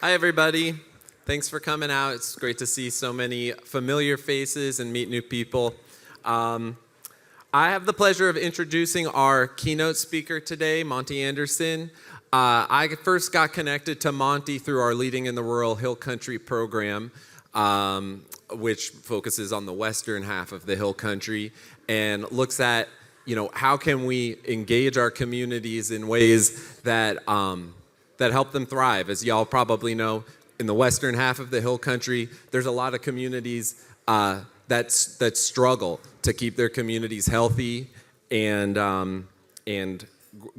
Hi, everybody. Thanks for coming out. It's great to see so many familiar faces and meet new people. I have the pleasure of introducing our keynote speaker today, Monte Anderson. I first got connected to Monte through our Leading in the Rural Hill Country program, which focuses on the western half of the Hill Country and looks at, how can we engage our communities in ways that help them thrive. As y'all probably know, in the western half of the Hill Country, there's a lot of communities that struggle to keep their communities healthy and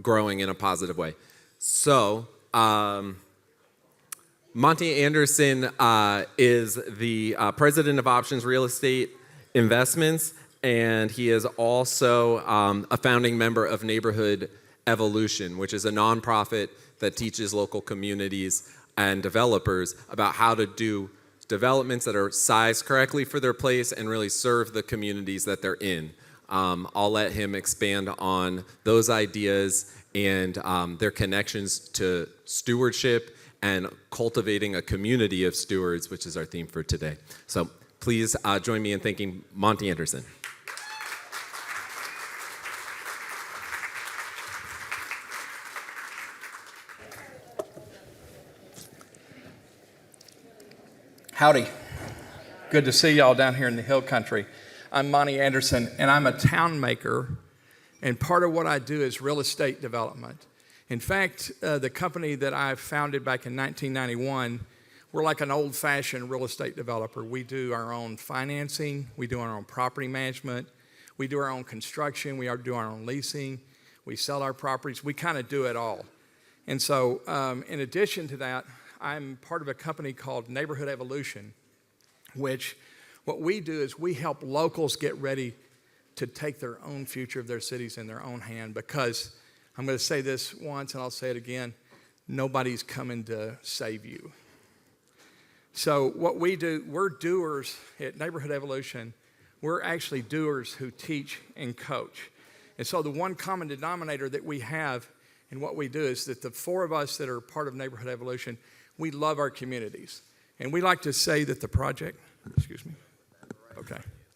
growing in a positive way. So, Monte Anderson is the president of Options Real Estate Investments, and he is also a founding member of Neighborhood Evolution, which is a nonprofit that teaches local communities and developers about how to do developments that are sized correctly for their place and really serve the communities that they're in. I'll let him expand on those ideas and their connections to stewardship and cultivating a community of stewards, which is our theme for today. So please join me in thanking Monte Anderson. Howdy. Good to see y'all down here in the Hill Country. I'm Monte Anderson, and I'm a town maker, and part of what I do is real estate development. In fact, the company that I founded back in 1991, we're like an old-fashioned real estate developer. We do our own financing, we do our own property management, we do our own construction, we do our own leasing, we sell our properties, we kind of do it all. And so, in addition to that, I'm part of a company called Neighborhood Evolution, which what we do is we help locals get ready to take their own future of their cities in their own hand, because I'm going to say this once and I'll say it again, nobody's coming to save you. So what we do, we're doers at Neighborhood Evolution. We're actually doers who teach and coach. And so the one common denominator that we have in what we do is that the four of us that are part of Neighborhood Evolution, we love our communities. And we like to say that the project,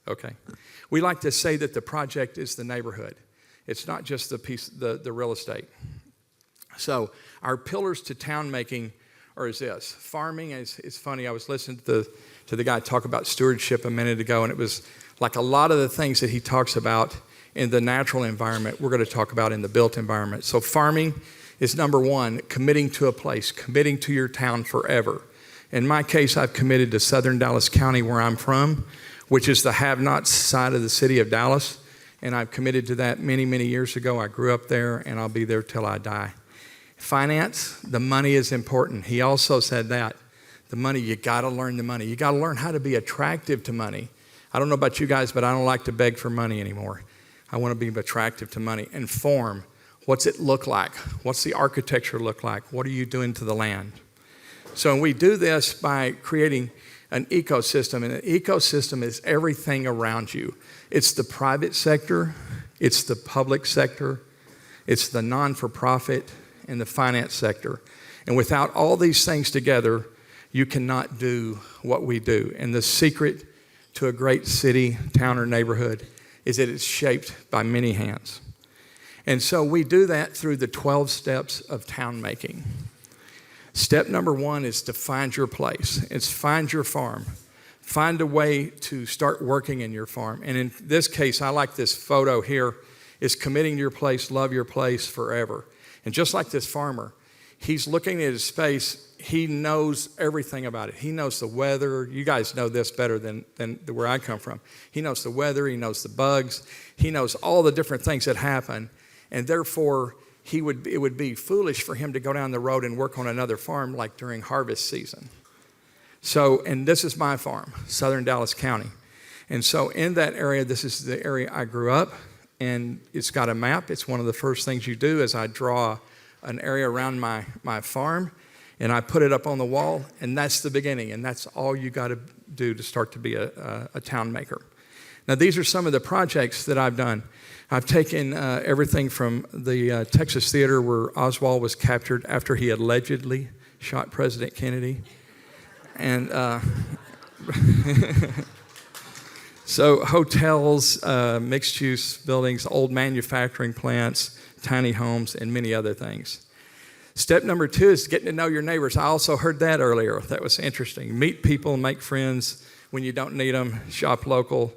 Okay. We like to say that the project is the neighborhood. It's not just the real estate. So our pillars to town making are this. Farming is funny. I was listening to the guy talk about stewardship a minute ago, and it was like a lot of the things that he talks about in the natural environment, we're going to talk about in the built environment. So farming is number one, committing to a place, committing to your town forever. In my case, I've committed to southern Dallas County, where I'm from, which is the have-nots side of the city of Dallas, and I've committed to that many, many years ago. I grew up there, and I'll be there till I die. Finance, the money is important. He also said that. The money, you got to learn the money. You got to learn how to be attractive to money. I don't know about you guys, but I don't like to beg for money anymore. I want to be attractive to money. And form. What's it look like? What's the architecture look like? What are you doing to the land? So we do this by creating an ecosystem, and an ecosystem is everything around you. It's the private sector, it's the public sector, it's the non-for-profit, and the finance sector. And without all these things together, you cannot do what we do. And the secret to a great city, town, or neighborhood is that it's shaped by many hands. And so we do that through the 12 steps of town making. Step number one is to find your place. It's find your farm. Find a way to start working in your farm. And in this case, I like this photo here, is committing to your place, love your place forever. And just like this farmer, he's looking at his space. He knows everything about it. He knows the weather. You guys know this better than where I come from. He knows the weather. He knows the bugs. He knows all the different things that happen. And therefore, it would be foolish for him to go down the road and work on another farm like during harvest season. So, and this is my farm, southern Dallas County. And so in that area, this is the area I grew up, and it's got a map. It's one of the first things you do is I draw an area around my farm, and I put it up on the wall, and that's the beginning, and that's all you got to do to start to be a town maker. Now, these are some of the projects that I've done. I've taken everything from the Texas Theater where Oswald was captured after he allegedly shot President Kennedy. And so hotels, mixed-use buildings, old manufacturing plants, tiny homes, and many other things. Step number 2 is getting to know your neighbors. I also heard that earlier. That was interesting. Meet people, make friends. When you don't need them, shop local.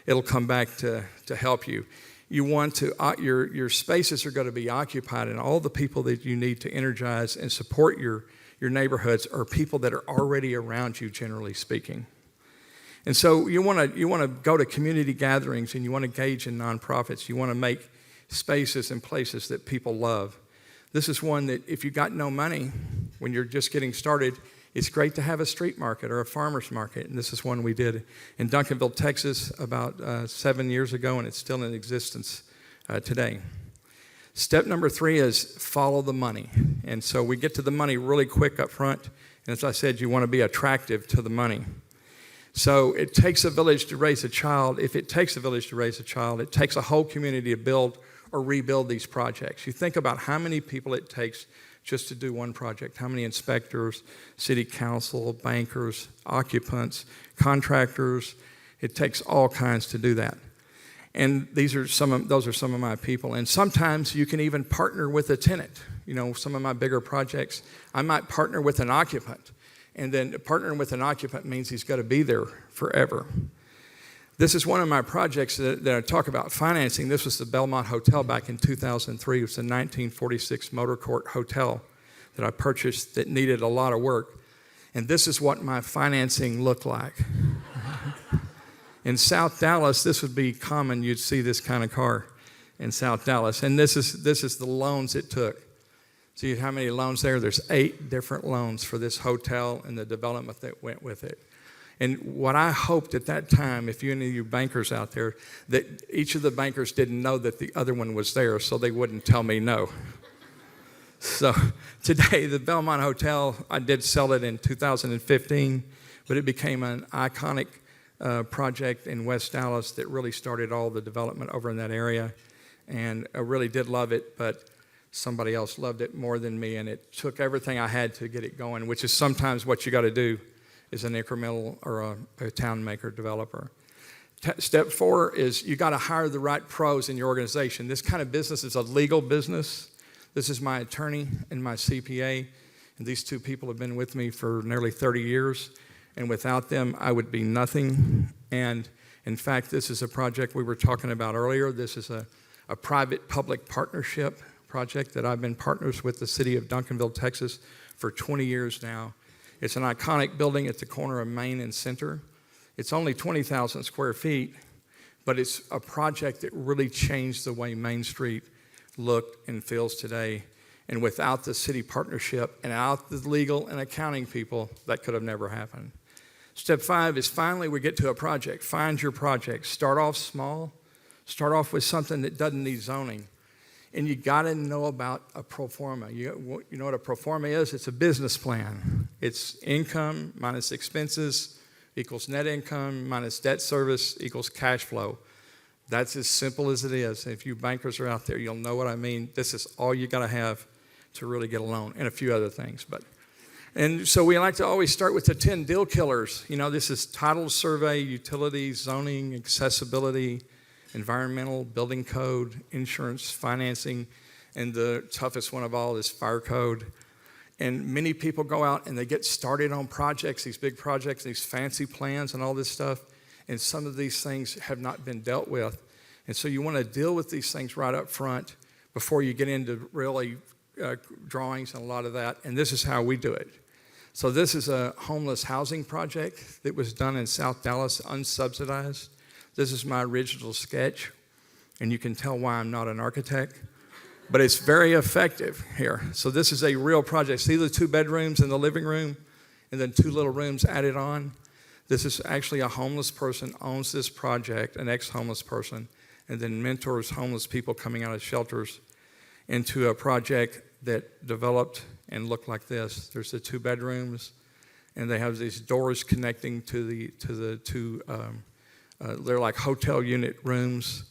It'll come back to help you. You want to, your spaces are going to be occupied, and all the people that you need to energize and support your neighborhoods are people that are already around you, generally speaking. And so you want to go to community gatherings, and you want to engage in nonprofits. You want to make spaces and places that people love. This is one that if you got no money when you're just getting started, it's great to have a street market or a farmer's market. And this is one we did in Duncanville, Texas about 7 years ago, and it's still in existence today. Step number 3 is follow the money. And so we get to the money really quick up front. And as I said, you want to be attractive to the money. So it takes a village to raise a child. If it takes a village to raise a child, it takes a whole community to build or rebuild these projects. You think about how many people it takes just to do one project. How many inspectors, city council, bankers, occupants, contractors. It takes all kinds to do that. And those are some of my people. And sometimes you can even partner with a tenant. You know, some of my bigger projects, I might partner with an occupant. And then partnering with an occupant means he's got to be there forever. This is one of my projects that I talk about financing. This was the Belmont Hotel back in 2003. It was a 1946 motor court hotel that I purchased that needed a lot of work. And this is what my financing looked like. In South Dallas, this would be common. You'd see this kind of car in South Dallas. And this is the loans it took. See how many loans there? There's 8 different loans for this hotel and the development that went with it. And what I hoped at that time, if any of you bankers out there, that each of the bankers didn't know that the other one was there, so they wouldn't tell me no. So today, the Belmont Hotel, I did sell it in 2015, but it became an iconic project in West Dallas that really started all the development over in that area. And I really did love it, but somebody else loved it more than me, and it took everything I had to get it going, which is sometimes what you got to do as an incremental or a town maker developer. Step 4 is you got to hire the right pros in your organization. This kind of business is a legal business. This is my attorney and my CPA, and these 2 people have been with me for nearly 30 years, and without them, I would be nothing. And in fact, this is a project we were talking about earlier. This is a private-public partnership project that I've been partners with the city of Duncanville, Texas for 20 years now. It's an iconic building at the corner of Main and Center. It's only 20,000 square feet, but it's a project that really changed the way Main Street looked and feels today. And without the city partnership and without the legal and accounting people, that could have never happened. Step 5 is finally we get to a project. Find your project. Start off small. Start off with something that doesn't need zoning. And you got to know about a pro forma. You know what a pro forma is? It's a business plan. It's income minus expenses equals net income minus debt service equals cash flow. That's as simple as it is. If you bankers are out there, you'll know what I mean. This is all you got to have to really get a loan, and a few other things. And so we like to always start with the 10 deal killers. You know, this is title survey, utilities, zoning, accessibility, environmental, building code, insurance, financing, and the toughest one of all is fire code. And many people go out and they get started on projects, these big projects, these fancy plans and all this stuff, and some of these things have not been dealt with. And so you want to deal with these things right up front before you get into really drawings and a lot of that, and this is how we do it. So this is a homeless housing project that was done in South Dallas, unsubsidized. This is my original sketch, and you can tell why I'm not an architect, but it's very effective here. So this is a real project. See the 2 bedrooms in the living room, and then 2 little rooms added on? This is actually a homeless person owns this project, an ex-homeless person, and then mentors homeless people coming out of shelters into a project that developed and looked like this. There's the 2 bedrooms, and they have these doors connecting to the 2. They're like hotel unit rooms,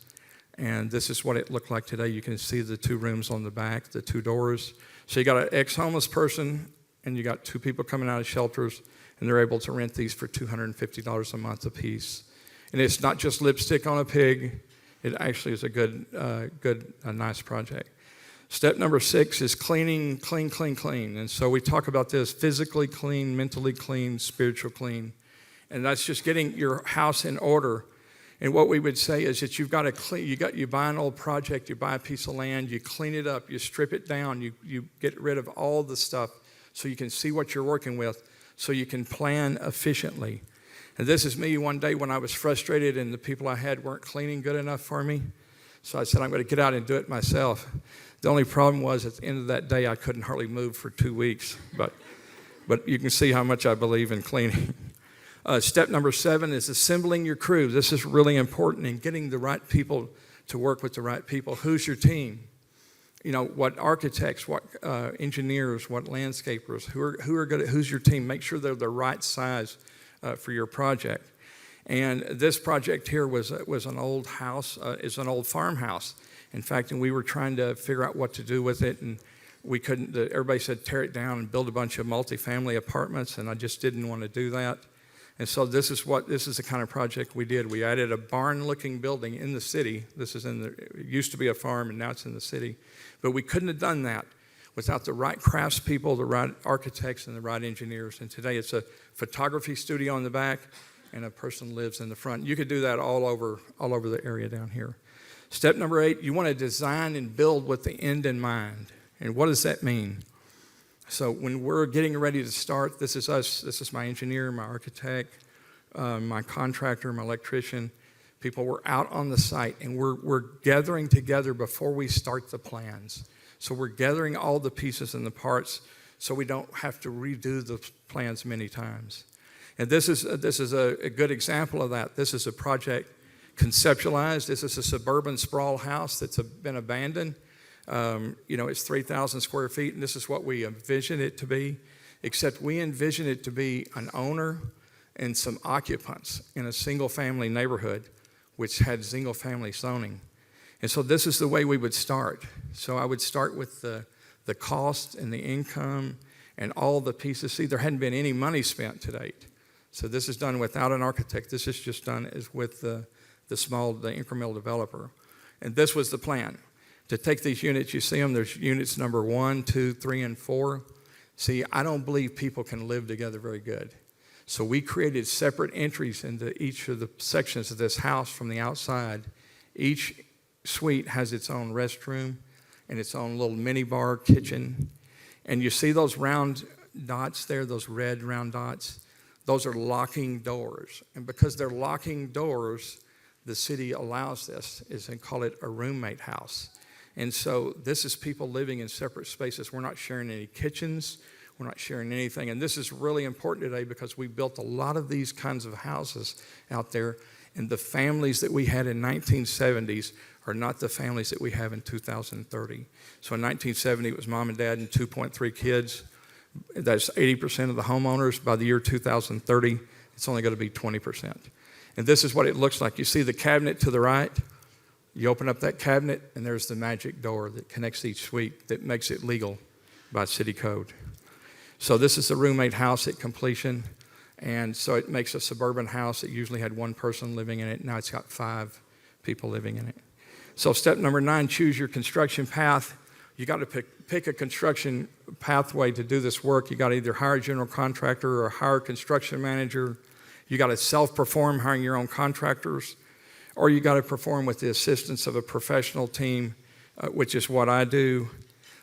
and this is what it looked like today. You can see the 2 rooms on the back, the 2 doors. So you got an ex-homeless person and you got 2 people coming out of shelters, and they're able to rent these for $250 a month apiece. And it's not just lipstick on a pig. It actually is a nice project. Step number 6 is cleaning, clean, clean, clean. And so we talk about this: physically clean, mentally clean, spiritual clean. And that's just getting your house in order. And what we would say is that you've got to clean. You buy an old project, you buy a piece of land, you clean it up, you strip it down, you get rid of all the stuff so you can see what you're working with, so you can plan efficiently. And this is me one day when I was frustrated and the people I had weren't cleaning good enough for me. So I said, I'm going to get out and do it myself. The only problem was at the end of that day, I couldn't hardly move for 2 weeks. But you can see how much I believe in cleaning. Step number 7 is assembling your crew. This is really important in getting the right people to work with the right people. Who's your team? You know, what architects, what engineers, what landscapers, who are good at, who's your team? Make sure they're the right size for your project. And this project here was an old house, is an old farmhouse. In fact, and we were trying to figure out what to do with it, and we couldn't. Everybody said tear it down and build a bunch of multifamily apartments, and I just didn't want to do that. And so this is the kind of project we did. We added a barn-looking building in the city. It used to be a farm, and now it's in the city. But we couldn't have done that without the right craftspeople, the right architects, and the right engineers. And today it's a photography studio in the back, and a person lives in the front. You could do that all over the area down here. Step number 8, you want to design and build with the end in mind. And what does that mean? So when we're getting ready to start, this is us. This is my engineer, my architect, my contractor, my electrician. People were out on the site, and we're gathering together before we start the plans. So we're gathering all the pieces and the parts so we don't have to redo the plans many times. And this is a good example of that. This is a project conceptualized. This is a suburban sprawl house that's been abandoned. It's 3,000 square feet, and this is what we envision it to be, except we envision it to be an owner and some occupants in a single-family neighborhood, which had single-family zoning. And so this is the way we would start. So I would start with the cost and the income and all the pieces. See, there hadn't been any money spent to date. So this is done without an architect. This is just done as with the incremental developer. And this was the plan. To take these units, you see them, there's units number 1, 2, 3, and 4. See, I don't believe people can live together very good. So we created separate entries into each of the sections of this house from the outside. Each suite has its own restroom and its own little mini bar kitchen. And you see those round dots there, those red round dots? Those are locking doors. And because they're locking doors, the city allows this, they call it a roommate house. And so this is people living in separate spaces. We're not sharing any kitchens. We're not sharing anything. And this is really important today because we built a lot of these kinds of houses out there. And the families that we had in 1970s are not the families that we have in 2030. So in 1970, it was mom and dad and 2.3 kids. That's 80% of the homeowners. By the year 2030, it's only going to be 20%. And this is what it looks like. You see the cabinet to the right? You open up that cabinet, and there's the magic door that connects each suite that makes it legal by city code. So this is the roommate house at completion. And so it makes a suburban house that usually had 1 person living in it. Now it's got 5 people living in it. So step number 9, choose your construction path. You got to pick a construction pathway to do this work. You got to either hire a general contractor or hire a construction manager. You got to self-perform, hiring your own contractors. Or you got to perform with the assistance of a professional team, which is what I do.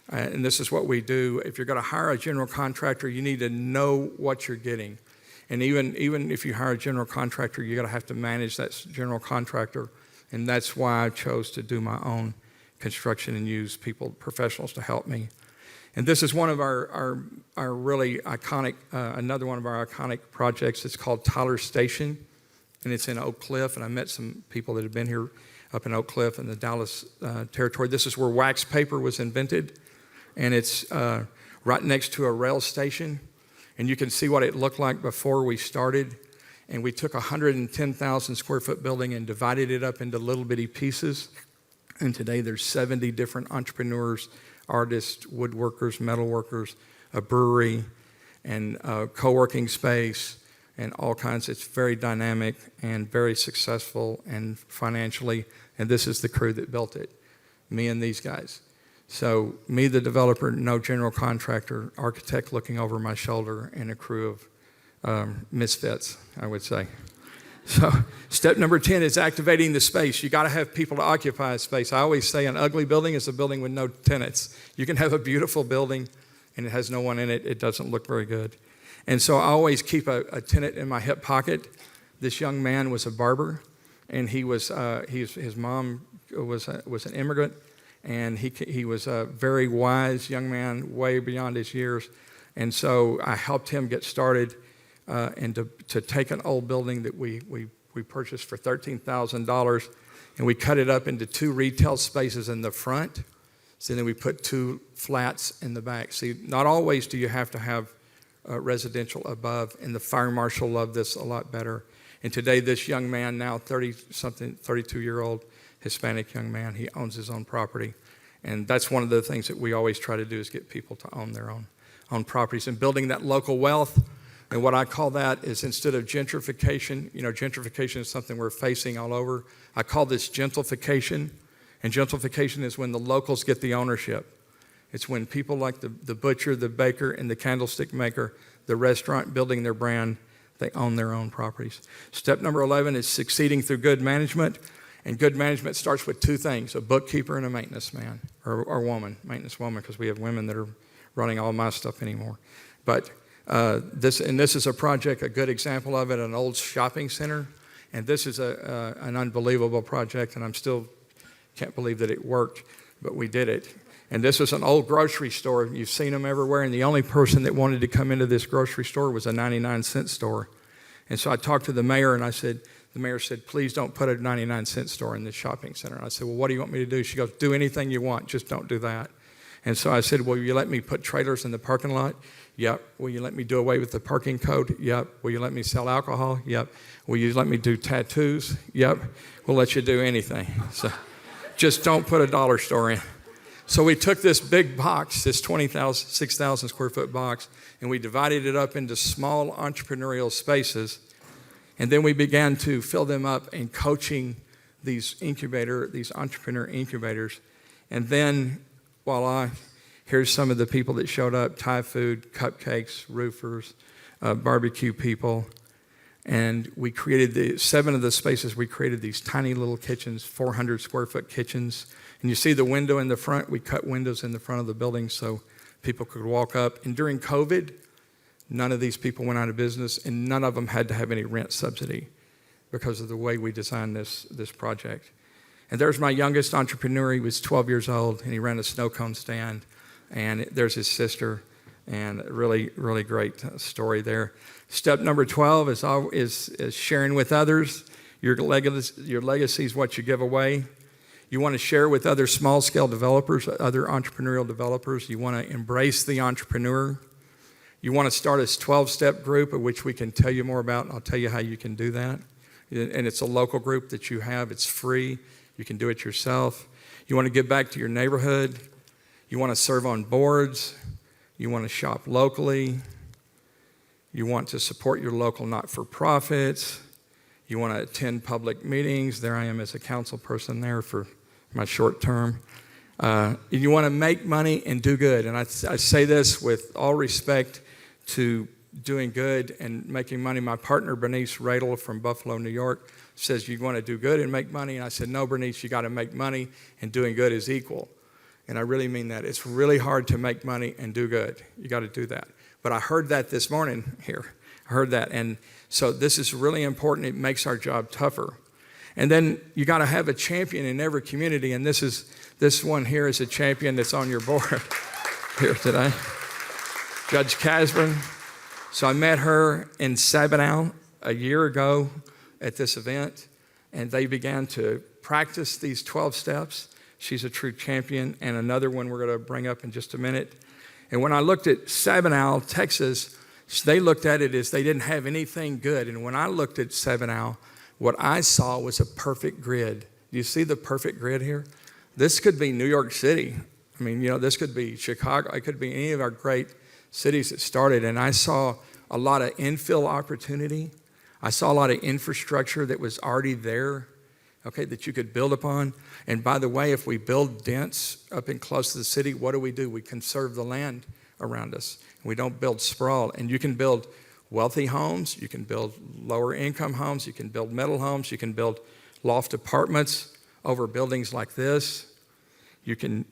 And this is what we do. If you're going to hire a general contractor, you need to know what you're getting. And even if you hire a general contractor, you're going to have to manage that general contractor. And that's why I chose to do my own construction and use professionals to help me. And this is one of our really iconic, another one of our iconic projects. It's called Tyler Station, and it's in Oak Cliff. And I met some people that have been here up in Oak Cliff in the Dallas territory. This is where wax paper was invented, and it's right next to a rail station. And you can see what it looked like before we started. And we took a 110,000 square foot building and divided it up into little bitty pieces. And today there's 70 different entrepreneurs, artists, woodworkers, metalworkers, a brewery, and co-working space and all kinds. It's very dynamic and very successful and financially, and this is the crew that built it, me and these guys. So me, the developer, no general contractor, architect looking over my shoulder, and a crew of misfits, I would say. So step number 10 is activating the space. You got to have people to occupy a space. I always say an ugly building is a building with no tenants. You can have a beautiful building and it has no one in it. It doesn't look very good. And so I always keep a tenant in my hip pocket. This young man was a barber, and his mom was an immigrant, and he was a very wise young man, way beyond his years. And so I helped him get started and to take an old building that we purchased for $13,000, and we cut it up into 2 retail spaces in the front. So then we put 2 flats in the back. See, not always do you have to have residential above, and the fire marshal loved this a lot better. And today, this young man, now 30-something, 32-year-old Hispanic young man, he owns his own property. And that's one of the things that we always try to do is get people to own their own properties and building that local wealth. And what I call that is, instead of gentrification, gentrification is something we're facing all over. I call this gentrification. And gentrification is when the locals get the ownership. It's when people like the butcher, the baker, and the candlestick maker, the restaurant building their brand, they own their own properties. Step number 11 is succeeding through good management. And good management starts with 2 things, a bookkeeper and a maintenance man, or woman, maintenance woman, because we have women that are running all my stuff anymore. But this is a project, a good example of it, an old shopping center. And this is an unbelievable project, and I'm still can't believe that it worked, but we did it. And this was an old grocery store. You've seen them everywhere, and the only person that wanted to come into this grocery store was a 99-cent store. And so I talked to the mayor, and the mayor said, please don't put a 99-cent store in this shopping center. And I said, well, what do you want me to do? She goes, do anything you want, just don't do that. And so I said, well, will you let me put trailers in the parking lot? Yep. Will you let me do away with the parking code? Yep. Will you let me sell alcohol? Yep. Will you let me do tattoos? Yep. We'll let you do anything. So just don't put a dollar store in. So we took this big box, this 6,000 square foot box, and we divided it up into small entrepreneurial spaces. And then we began to fill them up and coaching these entrepreneur incubators. And then here's some of the people that showed up: Thai food, cupcakes, roofers, barbecue people. And we created 7 of the spaces. We created these tiny little kitchens, 400 square foot kitchens. And you see the window in the front. We cut windows in the front of the building so people could walk up. And during COVID, none of these people went out of business, and none of them had to have any rent subsidy because of the way we designed this project. And there's my youngest entrepreneur. He was 12 years old, and he ran a snow cone stand. And there's his sister, and really, really great story there. Step number 12 is sharing with others. Your legacy is what you give away. You want to share with other small-scale developers, other entrepreneurial developers. You want to embrace the entrepreneur. You want to start a 12-step group, of which we can tell you more about, and I'll tell you how you can do that. And it's a local group that you have. It's free. You can do it yourself. You want to give back to your neighborhood. You want to serve on boards. You want to shop locally. You want to support your local not-for-profits. You want to attend public meetings. There I am as a council person there for my short term. You want to make money and do good. And I say this with all respect to doing good and making money. My partner, Bernice Radel from Buffalo, New York, says you want to do good and make money. And I said, no, Bernice, you got to make money, and doing good is equal. And I really mean that. It's really hard to make money and do good. You got to do that. But I heard that this morning here. I heard that. And so this is really important. It makes our job tougher. And then you got to have a champion in every community. And this one here is a champion that's on your board here today. Judge Casburn. So I met her in Sabinal a year ago at this event, and they began to practice these 12 steps. She's a true champion, and another one we're going to bring up in just a minute. And when I looked at Sabinal, Texas, they looked at it as they didn't have anything good. And when I looked at Sabinal, what I saw was a perfect grid. Do you see the perfect grid here? This could be New York City. I mean, this could be Chicago. It could be any of our great cities that started, and I saw a lot of infill opportunity. I saw a lot of infrastructure that was already there, okay, that you could build upon. And by the way, if we build dense up and close to the city, what do? We conserve the land around us. We don't build sprawl. And you can build wealthy homes, you can build lower income homes, you can build middle homes, you can build loft apartments over buildings like this. You can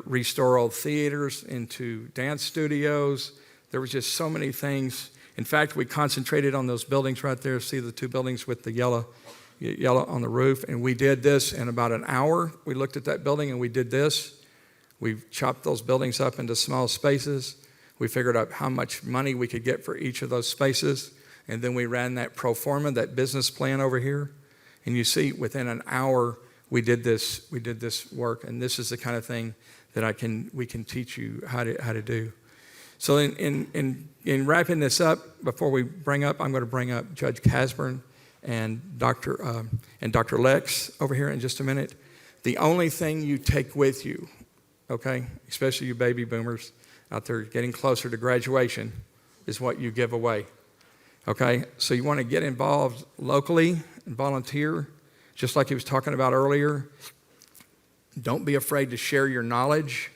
restore old theaters into dance studios. There was just so many things. In fact, we concentrated on those buildings right there. See the two buildings with the yellow on the roof. And we did this in about an hour. We looked at that building and we did this. We chopped those buildings up into small spaces. We figured out how much money we could get for each of those spaces. And then we ran that pro forma, that business plan over here. And you see, within an hour, we did this work. And this is the kind of thing that we can teach you how to do. So in wrapping this up, before we I'm going to bring up Judge Casburn and Dr. Lex over here in just a minute. The only thing you take with you, okay, especially you baby boomers out there getting closer to graduation, is what you give away, okay? So you want to get involved locally and volunteer, just like he was talking about earlier. Don't be afraid to share your knowledge.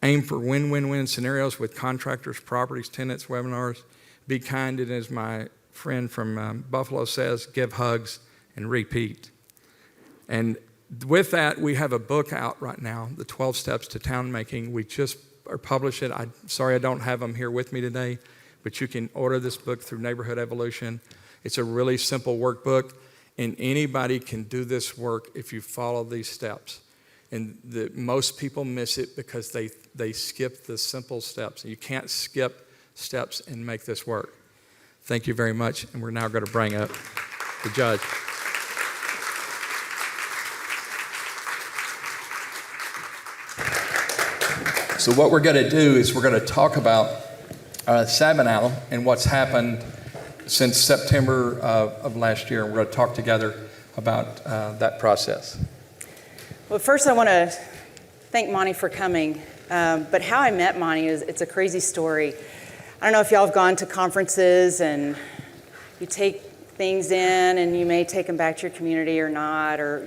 Aim for win-win-win scenarios with contractors, properties, tenants, webinars. Be kind, and as my friend from Buffalo says, give hugs and repeat. And with that, we have a book out right now, The 12 Steps to Town Making. We just published it. I'm sorry I don't have them here with me today, but you can order this book through Neighborhood Evolution. It's a really simple workbook, and anybody can do this work if you follow these steps. And most people miss it because they skip the simple steps. You can't skip steps and make this work. Thank you very much, and we're now going to bring up the judge. So what we're going to do is we're going to talk about Sabinal and what's happened since September of last year. We're going to talk together about that process. Well, first I want to thank Monte for coming. But how I met Monte it's a crazy story. I don't know if y'all have gone to conferences and you take things in and you may take them back to your community or not, or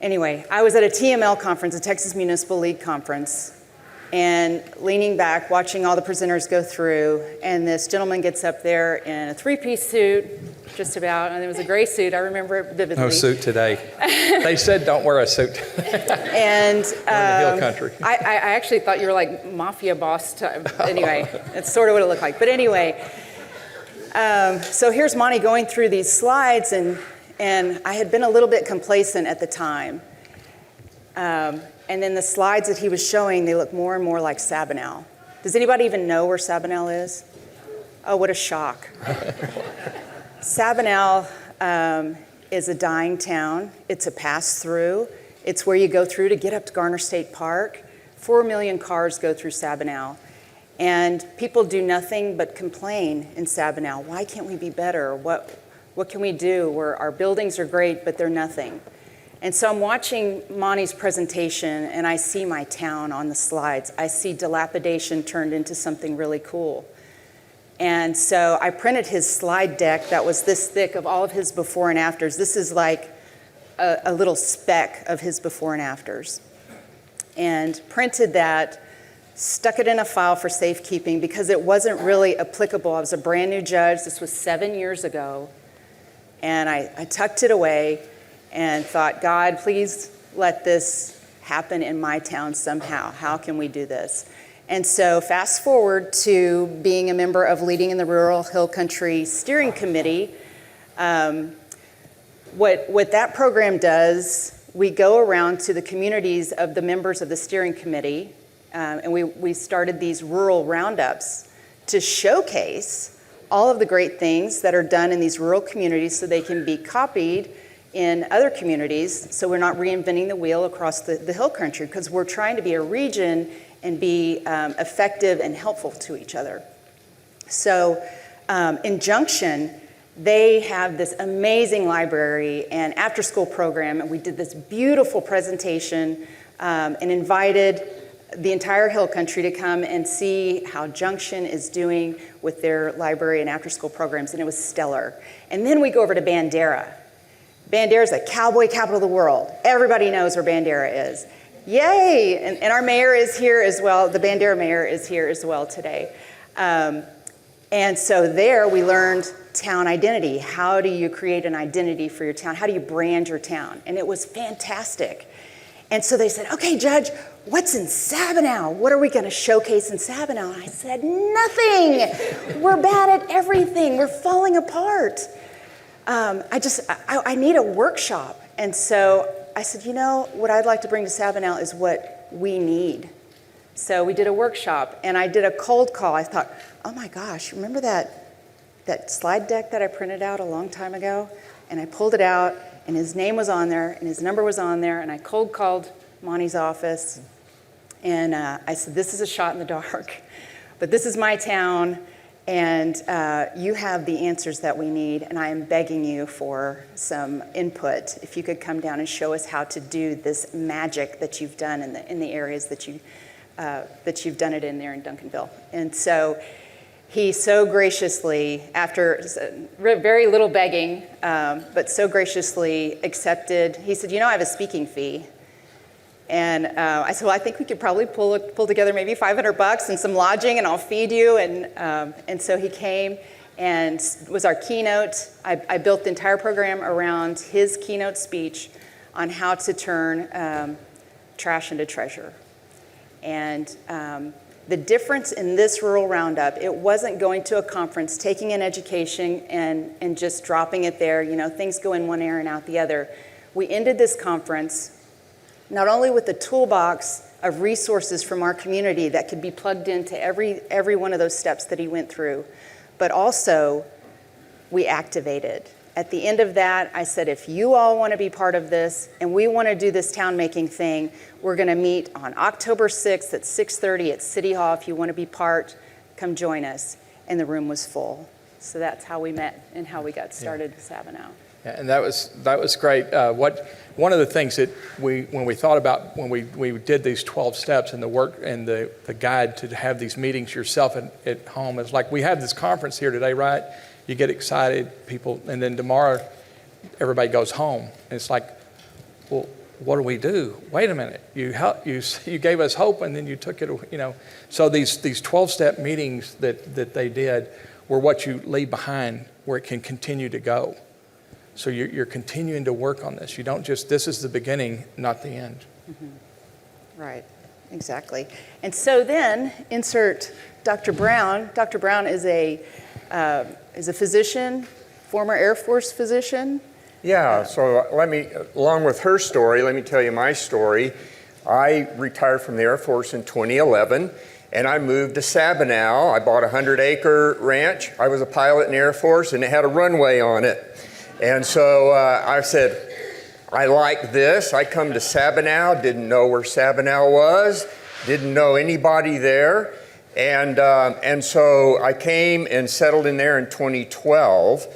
Anyway, I was at a TML conference, a Texas Municipal League conference, and leaning back, watching all the presenters go through, and this gentleman gets up there in a three-piece suit, just about, and it was a gray suit. I remember it vividly. No suit today. They said don't wear a suit. And we're in the hill country. I actually thought you were like mafia boss type. Anyway, that's sort of what it looked like. But anyway, so here's Monte going through these slides, and I had been a little bit complacent at the time. And then the slides that he was showing, they look more and more like Sabinal. Does anybody even know where Sabinal is? Oh, what a shock. Sabinal is a dying town. It's a pass-through. It's where you go through to get up to Garner State Park. 4 million cars go through Sabinal. And people do nothing but complain in Sabinal. Why can't we be better? What can we do? Our buildings are great, but they're nothing. And so I'm watching Monte's presentation, and I see my town on the slides. I see dilapidation turned into something really cool. And so I printed his slide deck that was this thick of all of his before and afters. This is like a little speck of his before and afters. And printed that, stuck it in a file for safekeeping because it wasn't really applicable. I was a brand new judge. This was 7 years ago. And I tucked it away and thought, God, please let this happen in my town somehow. How can we do this? And so fast forward to being a member of Leading in the Rural Hill Country Steering Committee. What that program does, we go around to the communities of the members of the steering committee, and we started these rural roundups to showcase all of the great things that are done in these rural communities so they can be copied in other communities, so we're not reinventing the wheel across the hill country, because we're trying to be a region and be effective and helpful to each other. So in Junction, they have this amazing library and after-school program, and we did this beautiful presentation and invited the entire Hill Country to come and see how Junction is doing with their library and after-school programs, and it was stellar. And then we go over to Bandera. Bandera is the cowboy capital of the world. Everybody knows where Bandera is. Yay! And our mayor is here as well. The Bandera mayor is here as well today. And so there we learned town identity. How do you create an identity for your town? How do you brand your town? And it was fantastic. And so they said, okay, Judge, what's in Sabinal? What are we going to showcase in Sabinal? And I said, nothing. We're bad at everything. We're falling apart. I need a workshop. And so I said, you know, what I'd like to bring to Sabinal is what we need. So we did a workshop, and I did a cold call. I thought, oh my gosh, remember that slide deck that I printed out a long time ago? And I pulled it out, and his name was on there, and his number was on there, and I cold called Monte's office, and I said, this is a shot in the dark, but this is my town, and you have the answers that we need, and I am begging you for some input. If you could come down and show us how to do this magic that you've done in the areas that you've done it in there in Duncanville. And so he so graciously, after very little begging, but so graciously accepted. He said, you know, I have a speaking fee. And I said, well, I think we could probably pull together maybe $500 and some lodging, and I'll feed you. And so he came and was our keynote. I built the entire program around his keynote speech on how to turn trash into treasure. And the difference in this rural roundup, it wasn't going to a conference, taking an education and just dropping it there. You know, things go in one ear and out the other. We ended this conference not only with a toolbox of resources from our community that could be plugged into every one of those steps that he went through, but also we activated. At the end of that, I said, if you all want to be part of this and we want to do this town-making thing, we're going to meet on October 6th at 6:30 at City Hall. If you want to be part, come join us. And the room was full. So that's how we met and how we got started in Sabinal. Yeah, and that was great. One of the things that when we did these 12 steps and the work and the guide to have these meetings yourself at home, is like we have this conference here today, right? You get excited, people, and then tomorrow everybody goes home. And it's like, well, what do we do? Wait a minute, you gave us hope and then you took it, you know. So these 12-step meetings that they did were what you leave behind where it can continue to go. So you're continuing to work on this. You don't just, this is the beginning, not the end. Mm-hmm. Right, exactly. And so then insert Dr. Brown. Dr. Brown is a physician, former Air Force physician. Yeah, so along with her story, let me tell you my story. I retired from the Air Force in 2011, and I moved to Sabinal. I bought a 100-acre ranch. I was a pilot in the Air Force, and it had a runway on it. And so I said, I like this. I come to Sabinal, didn't know where Sabinal was, didn't know anybody there. And so I came and settled in there in 2012.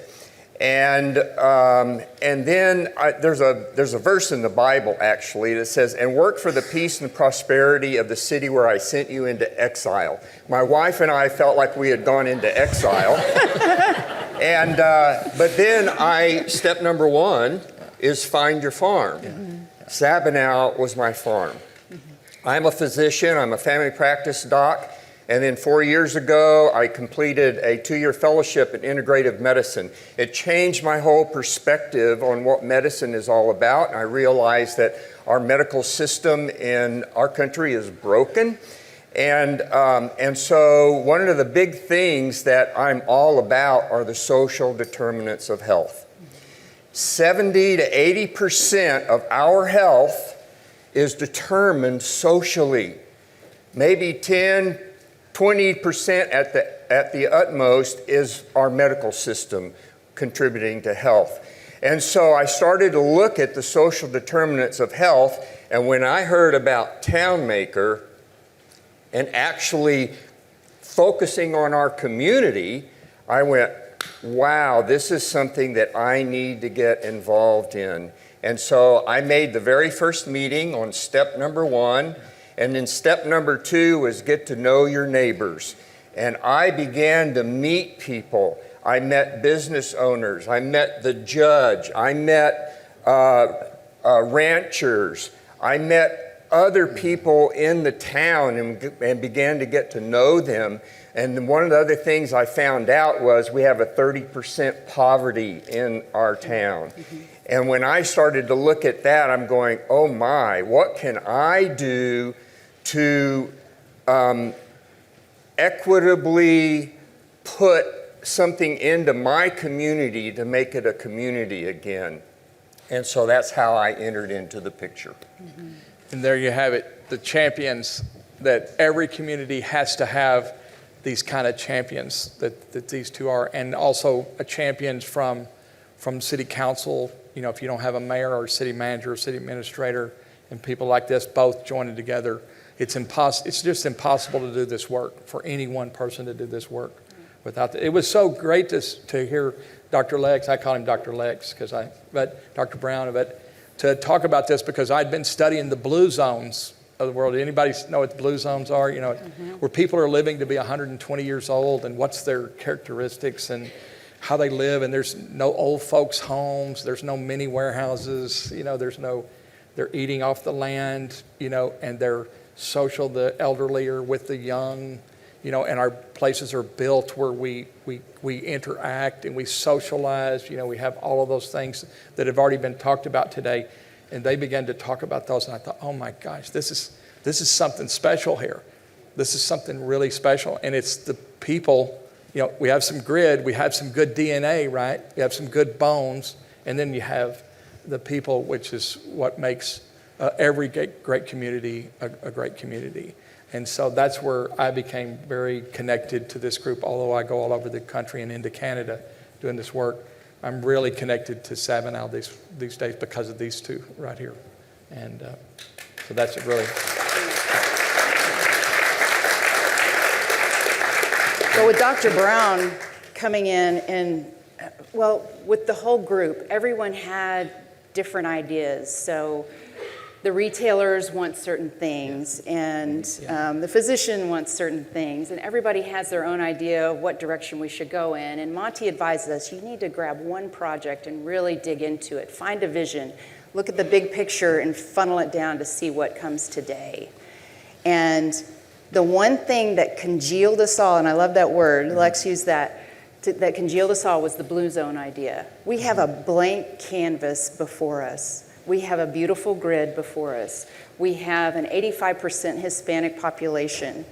And then there's a verse in the Bible, actually, that says, and work for the peace and prosperity of the city where I sent you into exile. My wife and I felt like we had gone into exile. But then step number one is find your farm. Mm-hmm. Sabinal was my farm. Mm-hmm. I'm a physician, I'm a family practice doc. And then 4 years ago, I completed a 2-year fellowship in integrative medicine. It changed my whole perspective on what medicine is all about. I realized that our medical system in our country is broken. And so one of the big things that I'm all about are the social determinants of health. 70 to 80% of our health is determined socially. Maybe 20% at the utmost is our medical system contributing to health. And so I started to look at the social determinants of health, and when I heard about Townmaker and actually focusing on our community, I went, wow, this is something that I need to get involved in. And so I made the very first meeting on step number one, And then step number 2 was get to know your neighbors. And I began to meet people. I met business owners. I met the judge. I met ranchers. I met other people in the town and began to get to know them. And one of the other things I found out was we have a 30% poverty in our town. And when I started to look at that, I'm going, oh my, what can I do to equitably put something into my community to make it a community again? And so that's how I entered into the picture. And there you have it, the champions, that every community has to have these kind of champions that these two are, and also a champions from city council. You know, if you don't have a mayor or city manager or city administrator and people like this both joining together, it's just impossible to do this work, for any one person to do this work without it was so great to hear Dr. Lex, I call him Dr. Lex but Dr. Brown, to talk about this, because I'd been studying the blue zones of the world. Anybody know what the blue zones are? You know, where people are living to be 120 years old, and what's their characteristics and how they live. And there's no old folks' homes. There's no mini warehouses. You know, they're eating off the land, you know, and they're social. The elderly are with the young, you know, and our places are built where we interact and we socialize. You know, we have all of those things that have already been talked about today. And they began to talk about those, and I thought, oh my gosh, this is something special here. This is something really special, and it's the people. You know, we have some grid, we have some good DNA, right? We have some good bones, and then you have the people, which is what makes every great community a great community. And so that's where I became very connected to this group. Although I go all over the country and into Canada doing this work, I'm really connected to Sabinal these days because of these two right here. And so that's it really. Well, with Dr. Brown coming in and, well, with the whole group, everyone had different ideas. So the retailers want certain things, and the physician wants certain things, and everybody has their own idea of what direction we should go in. And Monte advises us, you need to grab one project and really dig into it. Find a vision. Look at the big picture and funnel it down to see what comes today. And the one thing that congealed us all, and I love that word, Lex used that congealed us all, was the blue zone idea. We have a blank canvas before us. We have a beautiful grid before us. We have an 85% Hispanic population.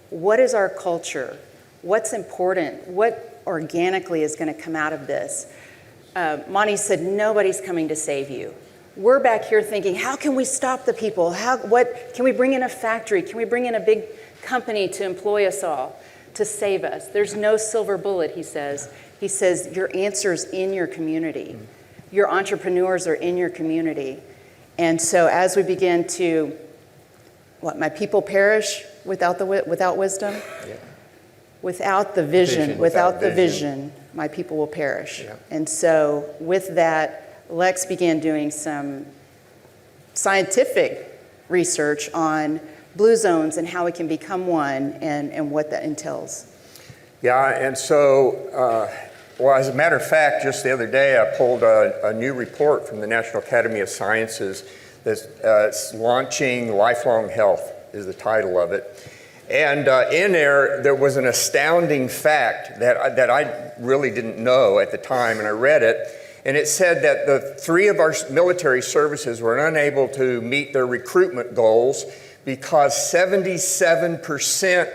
What is our culture? What's important? What organically is going to come out of this? Monte said, nobody's coming to save you. We're back here thinking, how can we stop the people? What can we bring in a factory? Can we bring in a big company to employ us all, to save us? There's no silver bullet, he says. He says, your answer's in your community. Your entrepreneurs are in your community. And so as we begin to, my people perish without wisdom? Yeah. Without the vision, without the vision, my people will perish. Yeah. And so with that, Lex began doing some scientific research on blue zones and how we can become one and what that entails. Yeah, and so, well, as a matter of fact, just the other day I pulled a new report from the National Academy of Sciences that's launching Lifelong Health is the title of it. And in there was an astounding fact that I really didn't know at the time, and I read it. And it said that the 3 of our military services were unable to meet their recruitment goals because 77%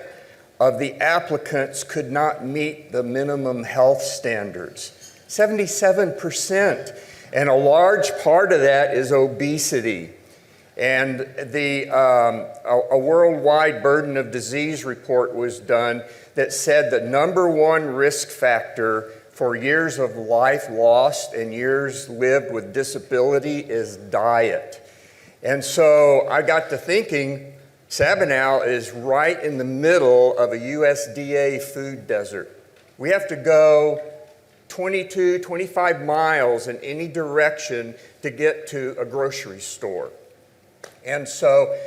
of the applicants could not meet the minimum health standards. 77%. And a large part of that is obesity. And a worldwide burden of disease report was done that said the number one risk factor for years of life lost and years lived with disability is diet. And so I got to thinking, Sabinal is right in the middle of a USDA food desert. We have to go 22, 25 miles in any direction to get to a grocery store. And so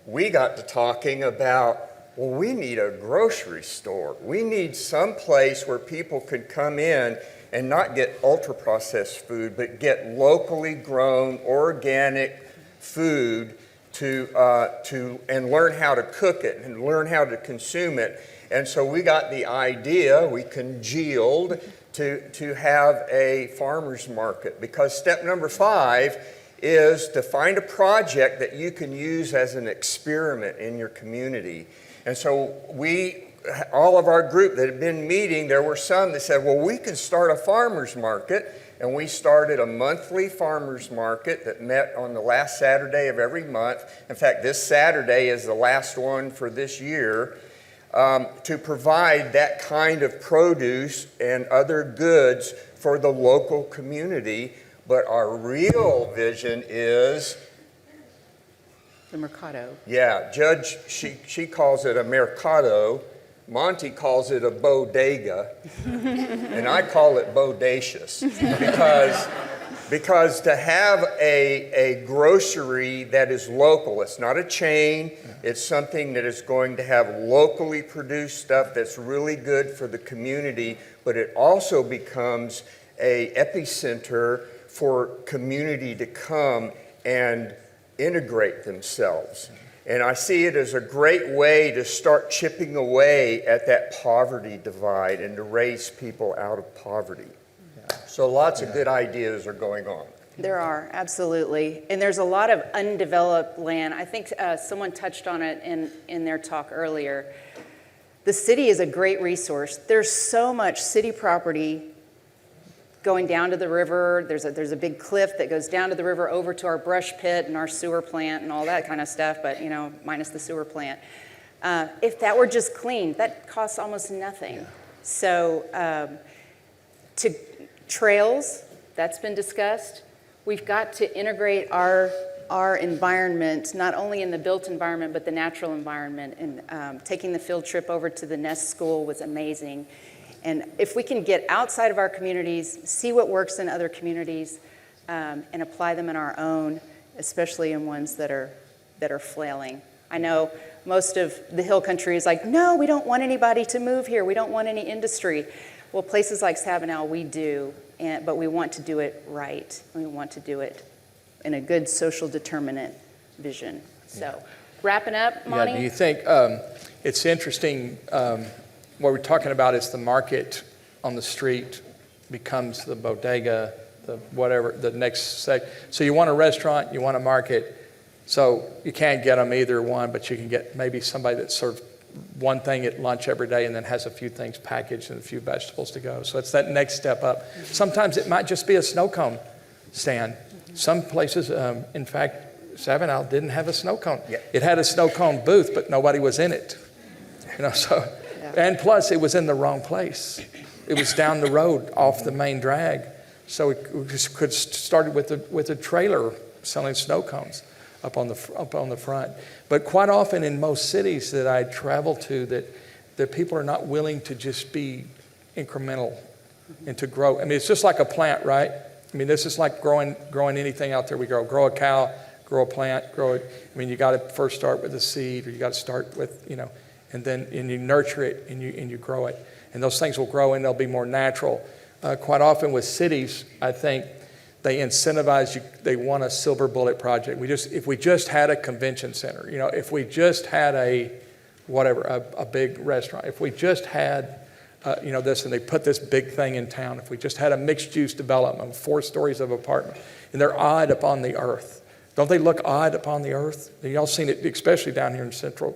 we got to talking about, well, we need a grocery store. We need some place where people could come in and not get ultra-processed food, but get locally grown, organic food and learn how to cook it and learn how to consume it. And so we got the idea, we congealed to have a farmer's market, because step number 5 is to find a project that you can use as an experiment in your community. And so all of our group that had been meeting, there were some that said, well, we can start a farmer's market. And we started a monthly farmer's market that met on the last Saturday of every month. In fact, this Saturday is the last one for this year, to provide that kind of produce and other goods for the local community. But our real vision is... The mercado. Yeah, Judge, she calls it a mercado. Monte calls it a bodega, and I call it bodacious, because to have a grocery that is local, it's not a chain, it's something that is going to have locally produced stuff that's really good for the community, but it also becomes an epicenter for community to come and integrate themselves. And I see it as a great way to start chipping away at that poverty divide and to raise people out of poverty. So lots of good ideas are going on. There are, absolutely. And there's a lot of undeveloped land. I think someone touched on it in their talk earlier. The city is a great resource. There's so much city property going down to the river. There's a big cliff that goes down to the river over to our brush pit and our sewer plant and all that kind of stuff, but minus the sewer plant. If that were just cleaned, that costs almost nothing. Yeah. So to trails, that's been discussed. We've got to integrate our environment, not only in the built environment, but the natural environment. And taking the field trip over to the Nest School was amazing. And if we can get outside of our communities, see what works in other communities, and apply them in our own, especially in ones that are flailing. I know most of the hill country is like, no, we don't want anybody to move here. We don't want any industry. Well, places like Sabinal, we do, but we want to do it right. We want to do it in a good social determinant vision. So, wrapping up, Monte? Yeah, do you think it's interesting? What we're talking about is the market on the street becomes the bodega, the whatever, the next So you want a restaurant, you want a market. So you can't get them either one, but you can get maybe somebody that serves one thing at lunch every day and then has a few things packaged and a few vegetables to go. So it's that next step up. Sometimes it might just be a snow cone stand. Some places, in fact, Sabinal didn't have a snow cone. Yeah. It had a snow cone booth, but nobody was in it. So... And plus, it was in the wrong place. It was down the road off the main drag. So we could started with a trailer selling snow cones up on the front. But quite often in most cities that I travel to, that people are not willing to just be incremental and to grow. I mean, it's just like a plant, right? I mean, this is like growing anything out there we grow. Grow a cow, grow a plant, grow it. I mean, you got to first start with a seed, or you got to start with, and then you nurture it and you grow it. And those things will grow and they'll be more natural. Quite often with cities, I think they incentivize you, they want a silver bullet project. If we just had a convention center, if we just had a big restaurant, if we just had, this, and they put this big thing in town, if we just had a mixed use development, 4 stories of apartment, and they're odd upon the earth. Don't they look odd upon the earth? Y'all seen it, especially down here in central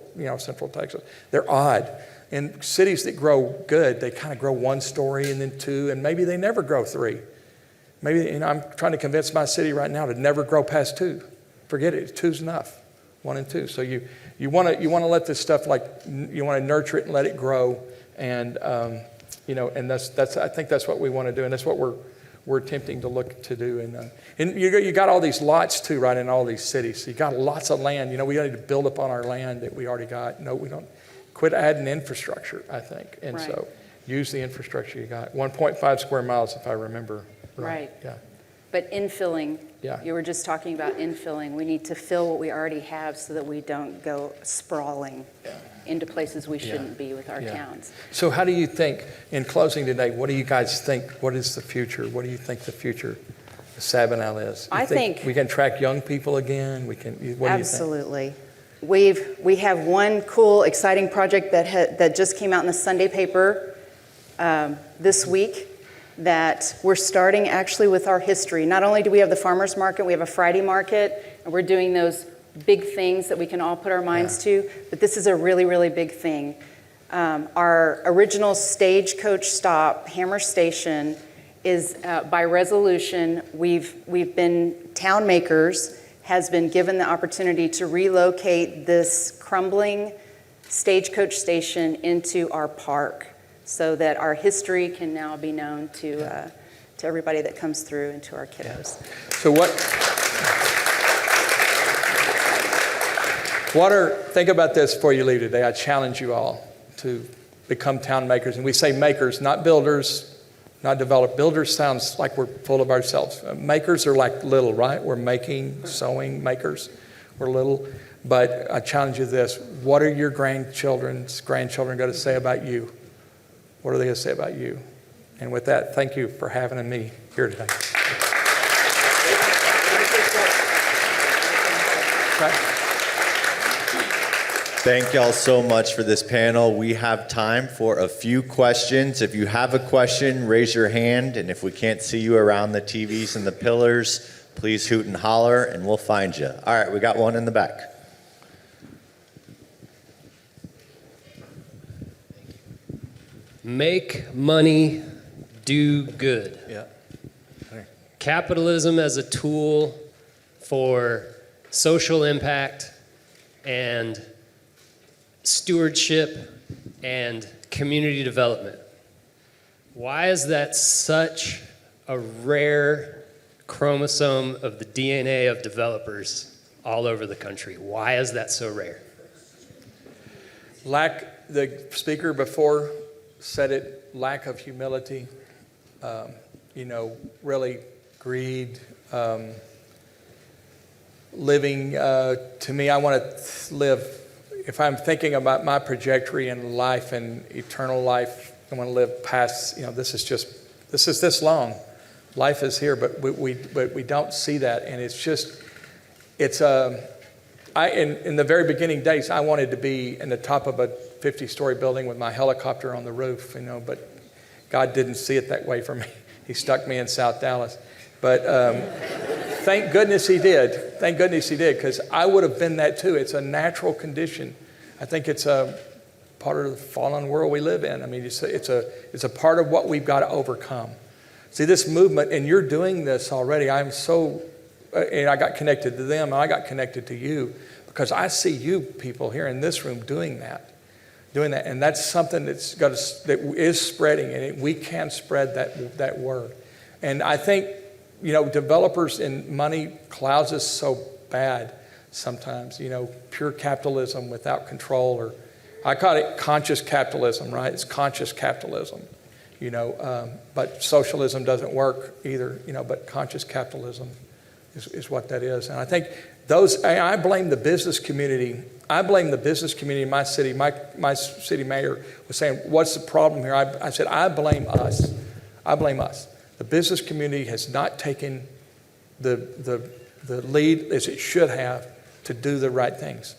Texas. They're odd. In cities that grow good, they kind of grow 1 story and then 2, and maybe they never grow 3. Maybe, I'm trying to convince my city right now to never grow past 2. Forget it, 2's enough, 1 and 2. So you want to let this stuff, you want to nurture it and let it grow, and and that's I think that's what we want to do, and that's what we're attempting to look to do. And you got all these lots too, right, in all these cities. So you got lots of land. We need to build upon our land that we already got. No, we don't. Quit adding infrastructure, I think. And right. So use the infrastructure you got. 1.5 square miles, if I remember right. Right. Yeah. But infilling Yeah. You were just talking about infilling. We need to fill what we already have so that we don't go sprawling into places we shouldn't be with our towns. So how do you think, in closing today, what do you guys think, what is the future? What do you think the future of Sabinal is? I think we can attract young people again? What do you think? Absolutely. We have one cool, exciting project that just came out in the Sunday paper this week that we're starting actually with our history. Not only do we have the farmers market, we have a Friday market, and we're doing those big things that we can all put our minds to, but this is a really, really big thing. Our original stagecoach stop, Hammer Station, is by resolution, Town Makers has been given the opportunity to relocate this crumbling stagecoach station into our park so that our history can now be known to everybody that comes through and to our kiddos. So think about this before you leave today. I challenge you all to become town makers. And we say makers, not builders, not develop. Builders sounds like we're full of ourselves. Makers are like little, right? We're making, sewing makers. We're little. But I challenge you this. What are your grandchildren's grandchildren going to say about you? What are they going to say about you? And with that, thank you for having me here today. Thank y'all so much for this panel. We have time for a few questions. If you have a question, raise your hand. And if we can't see you around the TVs and the pillars, please hoot and holler and we'll find you. All right, we got one in the back. Make money, do good. Yeah. Capitalism as a tool for social impact and stewardship and community development. Why is that such a rare chromosome of the DNA of developers all over the country? Why is that so rare? The speaker before said it, lack of humility, really greed, living, to me, I want to live, if I'm thinking about my trajectory in life and eternal life, I want to live past, this is this long. Life is here, but we don't see that. And in the very beginning days, I wanted to be in the top of a 50-story building with my helicopter on the roof, but God didn't see it that way for me. He stuck me in South Dallas. But thank goodness he did. Thank goodness he did, because I would have been that too. It's a natural condition. I think it's a part of the fallen world we live in. I mean, it's a part of what we've got to overcome. See, this movement, and you're doing this already. And I got connected to them, and I got connected to you, because I see you people here in this room doing that. And that's something that is spreading, and we can spread that word. And I think, developers and money clouds us so bad sometimes, pure capitalism without control, or I call it conscious capitalism, right? It's conscious capitalism, but socialism doesn't work either, but conscious capitalism is what that is. And I think I blame the business community. I blame the business community in my city. My city mayor was saying, what's the problem here? I said, I blame us. I blame us. The business community has not taken the lead as it should have to do the right things.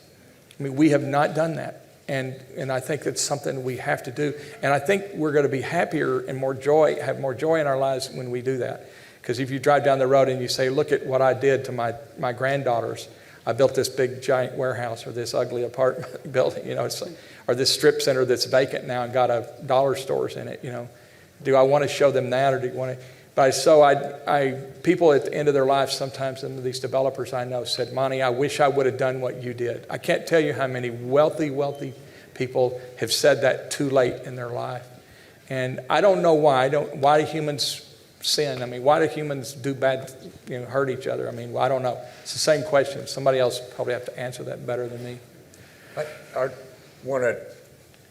I mean, we have not done that. And I think that's something we have to do. And I think we're going to be happier and have more joy in our lives when we do that. Because if you drive down the road and you say, look at what I did to my granddaughters. I built this big giant warehouse or this ugly apartment building, or this strip center that's vacant now and got a dollar stores in it, Do I want to show them that, or do you want to? But people at the end of their lives, sometimes some of these developers I know said, Monte, I wish I would have done what you did. I can't tell you how many wealthy people have said that too late in their life. And I don't know why. Why do humans sin? I mean, why do humans do bad, hurt each other? I mean, I don't know. It's the same question. Somebody else probably have to answer that better than me. I want to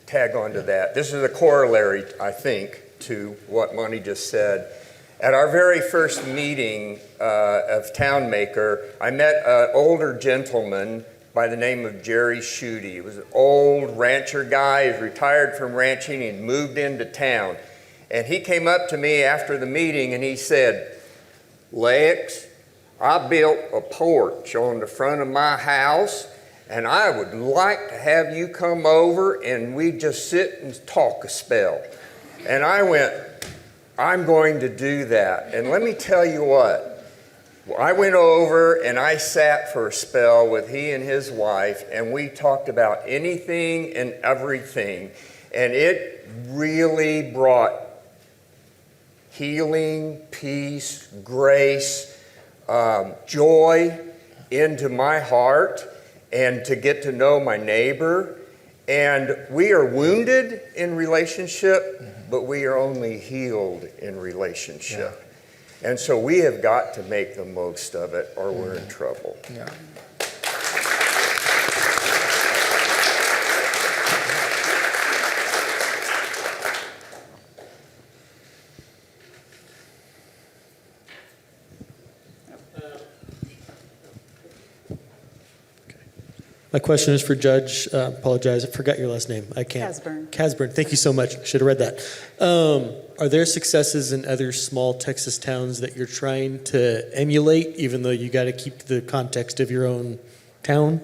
tag on to that. This is a corollary, I think, to what Monte just said. At our very first meeting of Town Maker, I met an older gentleman by the name of Jerry Schutte. He was an old rancher guy. He's retired from ranching. He'd moved into town. And he came up to me after the meeting and he said, "Lex, I built a porch on the front of my house, and I would like to have you come over and we just sit and talk a spell." And I went, "I'm going to do that." And let me tell you what, I went over and I sat for a spell with he and his wife, and we talked about anything and everything. And it really brought healing, peace, grace, joy into my heart, and to get to know my neighbor. And we are wounded in relationship, but we are only healed in relationship. Yeah. And so we have got to make the most of it, or we're in trouble. Yeah. My question is for Judge. Apologize, I forgot your last name. I can't. Casburn. Casburn. Thank you so much. Should have read that. Are there successes in other small Texas towns that you're trying to emulate, even though you got to keep the context of your own town?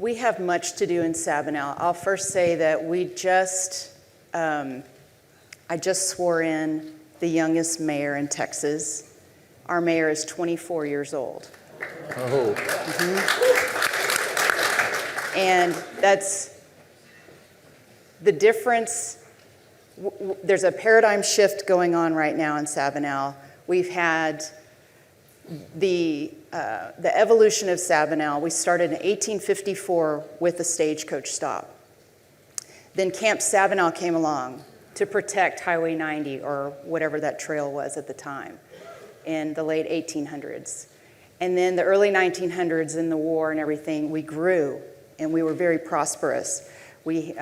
We have much to do in Sabinal. I'll first say that I just swore in the youngest mayor in Texas. Our mayor is 24 years old. Oh. Mm-hmm. And that's the difference. There's a paradigm shift going on right now in Sabinal. We've had the evolution of Sabinal. We started in 1854 with a stagecoach stop. Then Camp Sabinal came along to protect Highway 90, or whatever that trail was at the time, in the late 1800s. And then the early 1900s, in the war and everything, we grew and we were very prosperous. We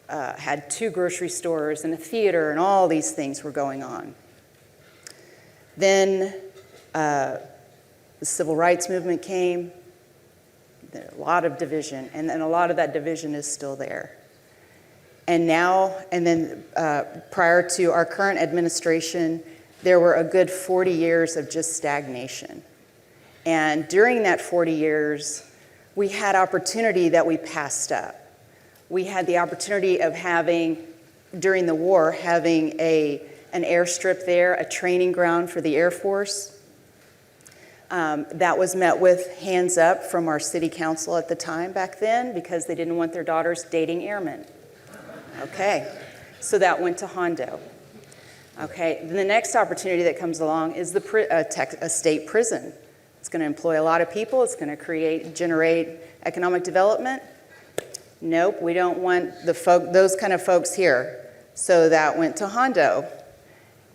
had 2 grocery stores and a theater, and all these things were going on. Then the civil rights movement came, a lot of division, and then a lot of that division is still there. And now, and then prior to our current administration, there were a good 40 years of just stagnation. And during that 40 years, we had opportunity that we passed up. We had the opportunity of during the war, having an airstrip there, a training ground for the Air Force. That was met with hands up from our city council at the time back then, because they didn't want their daughters dating airmen. Okay, so that went to Hondo. Okay, then the next opportunity that comes along is a state prison. It's going to employ a lot of people. It's going to generate economic development. Nope, we don't want those kind of folks here. So that went to Hondo.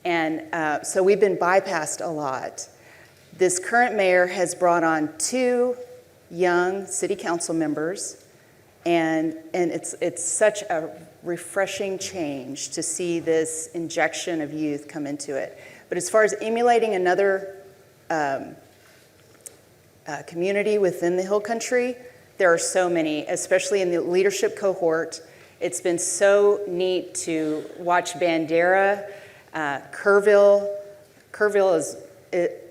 And so we've been bypassed a lot. This current mayor has brought on 2 young city council members, and it's such a refreshing change to see this injection of youth come into it. But as far as emulating another community within the Hill Country, there are so many, especially in the leadership cohort. It's been so neat to watch Bandera, Kerrville. Kerrville is,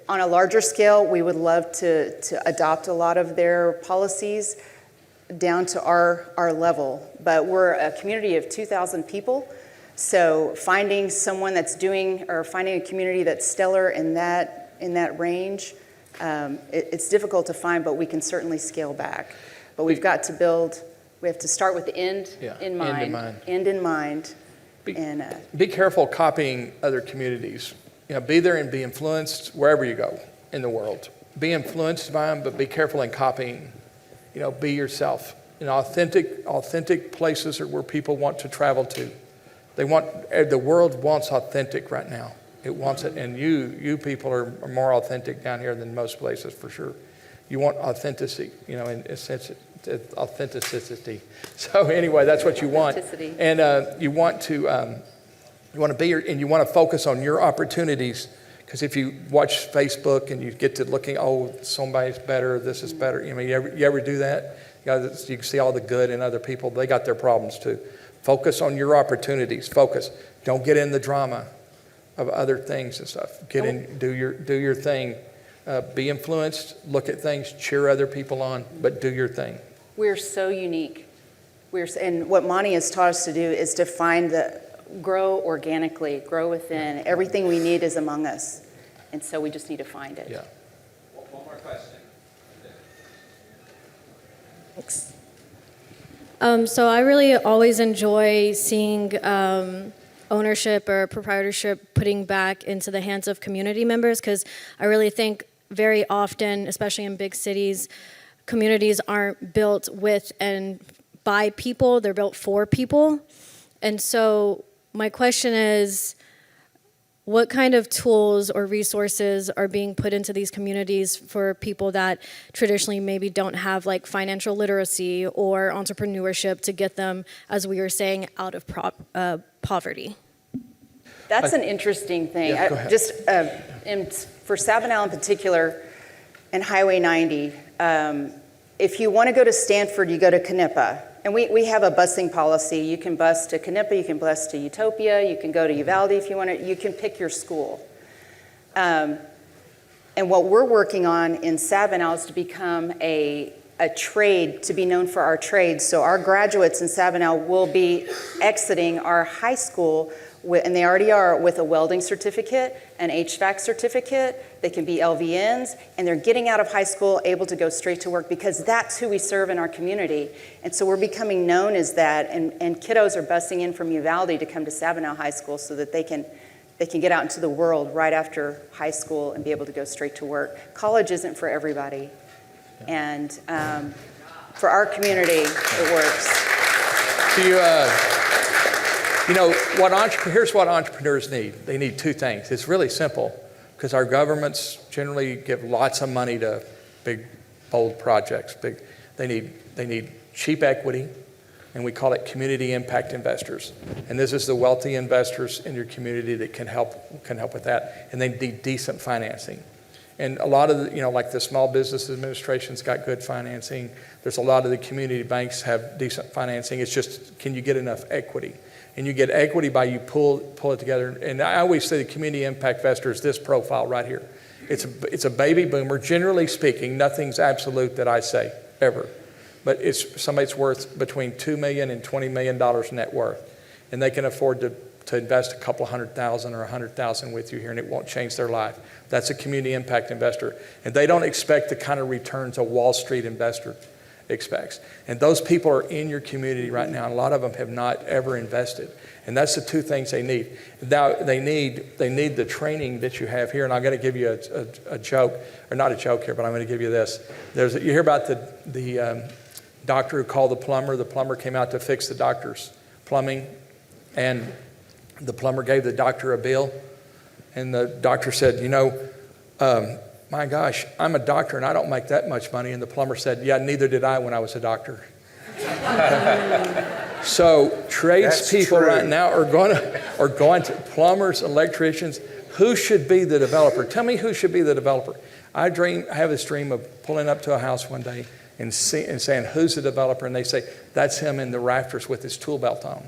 on a larger scale, we would love to adopt a lot of their policies down to our level. But we're a community of 2,000 people, so finding someone that's finding a community that's stellar in that range, it's difficult to find, but we can certainly scale back. But we've got to build. We have to start with the end in mind. Be careful copying other communities. Be there and be influenced wherever you go in the world. Be influenced by them, but be careful in copying. Be yourself. Authentic places are where people want to travel to. The world wants authentic right now. It wants it, and you people are more authentic down here than most places for sure. You want authenticity, in a sense, authenticity. So anyway, that's what you want. Authenticity. And you want to be, and you want to focus on your opportunities. Because if you watch Facebook and you get to looking, oh, somebody's better, this is better. You ever do that? You can see all the good in other people. They got their problems too. Focus on your opportunities. Focus. Don't get in the drama of other things and stuff. Get in, do your thing. Be influenced. Look at things. Cheer other people on, but do your thing. We're so unique. And what Monte has taught us to do is to grow organically, grow within. Everything we need is among us. And so we just need to find it. Yeah. One more question. Thanks. So I really always enjoy seeing ownership or proprietorship putting back into the hands of community members, because I really think very often, especially in big cities, communities aren't built with and by people, they're built for people. And so my question is, what kind of tools or resources are being put into these communities for people that traditionally maybe don't have like financial literacy or entrepreneurship to get them, as we were saying, out of poverty? That's an interesting thing. Yeah, go ahead. For Sabinal in particular, and Highway 90, if you want to go to Stanford, you go to Canepa. And we have a busing policy. You can bus to Canepa, you can bus to Utopia, you can go to Uvalde if you want to. You can pick your school. And what we're working on in Sabinal is to become a trade, to be known for our trades. So our graduates in Sabinal will be exiting our high school, and they already are, with a welding certificate, an HVAC certificate. They can be LVNs, and they're getting out of high school able to go straight to work, because that's who we serve in our community. And so we're becoming known as that, and kiddos are busing in from Uvalde to come to Sabinal High School so that they can get out into the world right after high school and be able to go straight to work. College isn't for everybody, and for our community, it works. Here's what entrepreneurs need. They need two things. It's really simple, because our governments generally give lots of money to big, bold projects. They need cheap equity, and we call it community impact investors. And this is the wealthy investors in your community that can help with that. And they need decent financing. And a lot of like the Small Business Administration's got good financing. There's a lot of the community banks have decent financing. It's just, can you get enough equity? And you get equity by you pull it together. And I always say the community impact investor is this profile right here. It's a baby boomer. Generally speaking, nothing's absolute that I say, ever. But it's somebody that's worth between $2 million and $20 million net worth. And they can afford to invest a couple $100,000 or $100,000 with you here, and it won't change their life. That's a community impact investor. And they don't expect the kind of returns a Wall Street investor expects. And those people are in your community right now, and a lot of them have not ever invested. And that's the two things they need. Now, they need the training that you have here, and I'm going to give you a joke, or not a joke here, but I'm going to give you this. You hear about the doctor who called the plumber. The plumber came out to fix the doctor's plumbing, and the plumber gave the doctor a bill, and the doctor said, my gosh, I'm a doctor and I don't make that much money. And the plumber said, yeah, neither did I when I was a doctor. So tradespeople right now are going to plumbers, electricians. Who should be the developer? Tell me who should be the developer. I have this dream of pulling up to a house one day and saying, who's the developer? And they say, that's him in the rafters with his tool belt on.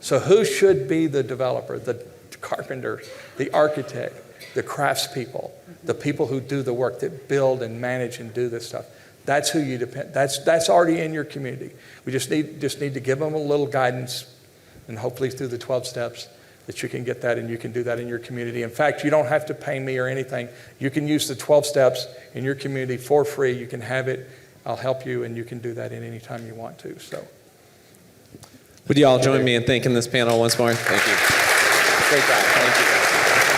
So who should be the developer? The carpenter, the architect, the craftspeople, the people who do the work, that build and manage and do this stuff. That's who you depend. That's already in your community. We just need to give them a little guidance, and hopefully through the 12 steps that you can get that, and you can do that in your community. In fact, you don't have to pay me or anything. You can use the 12 steps in your community for free. You can have it. I'll help you, and you can do that any time you want to. So, would you all join me in thanking this panel once more? Thank you. Great job. Thank you.